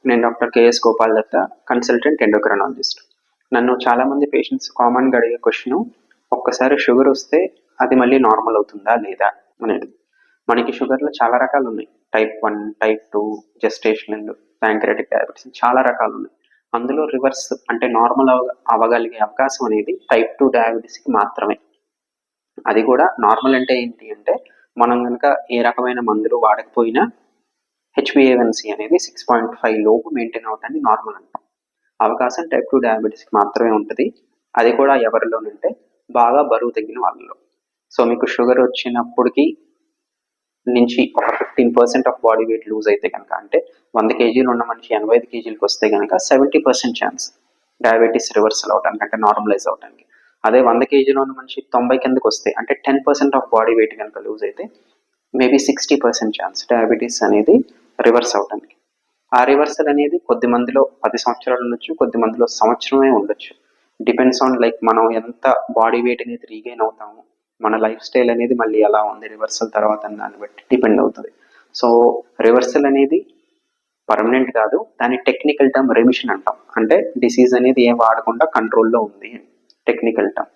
నేను doctor KS Gopal దత్త, consultant endocrinologist. నన్ను చాలామంది పేషెంట్స్ కామన్గా అడిగే క్వశ్చన్, ఒక్కసారి షుగర్ వస్తే అది మళ్ళీ నార్మల్ అవుతుందా లేదా అనేది. మనకి షుగర్లో చాలా రకాలు ఉన్నాయి. Type 1, type 2, gestational, pancreatic diabetes, చాలా రకాలు ఉన్నాయి. అందులో రివర్స్ అంటే నార్మల్ అవ్వగలిగే అవకాశం అనేది టైప్ 2 డయాబెటీస్కి మాత్రమే. అది కూడా నార్మల్ అంటే ఏంటి అంటే, మనం కనుక ఏ రకమైన మందులు వాడకపోయినా HbA1c అనేది 6.5 లోపు మెయింటైన్ అవటాన్ని నార్మల్ అంటాం. అవకాశం టైప్ 2 డయాబెటీస్కి మాత్రమే ఉంటుంది. అది కూడా ఎవరిలోనంటే బాగా బరువు తగ్గిన వాళ్ళలో. సో మీకు షుగర్ వచ్చినప్పటికీ నుంచి ఒక 15% ఆఫ్ బాడీ వెయిట్ లూజ్ అయితే కనుక, అంటే 100 కేజీలు ఉన్న మనిషి 85 కేజీలకు వస్తే కనుక 70% ఛాన్స్ డయాబెటీస్ రివర్సల్ అవడానికి, అంటే నార్మలైజ్ అవడానికి. అదే 100 కేజీలో ఉన్న మనిషి 90 కిందకు వస్తే, అంటే 10% ఆఫ్ బాడీ వెయిట్ కనుక లూజ్ అయితే మేబీ 60% ఛాన్స్ డయాబెటీస్ అనేది రివర్స్ అవడానికి. ఆ రివర్సల్ అనేది కొద్ది మందిలో 10 సంవత్సరాలు ఉండొచ్చు, కొద్ది మందిలో సంవత్సరమే ఉండొచ్చు. డిపెండ్స్ ఆన్ లైక్ మనం ఎంత బాడీ వెయిట్ అనేది రీగైన్ అవుతాము, మన లైఫ్ స్టైల్ అనేది మళ్ళీ ఎలా ఉంది రివర్సల్ తర్వాత దాన్ని బట్టి డిపెండ్ అవుతుంది. సో రివర్సల్ అనేది పర్మనెంట్ కాదు, దాని టెక్నికల్ టర్మ్ రెమిషన్ అంటాం. అంటే డిసీజ్ అనేది ఏం వాడకుండా కంట్రోల్లో ఉంది టెక్నికల్ టర్మ్.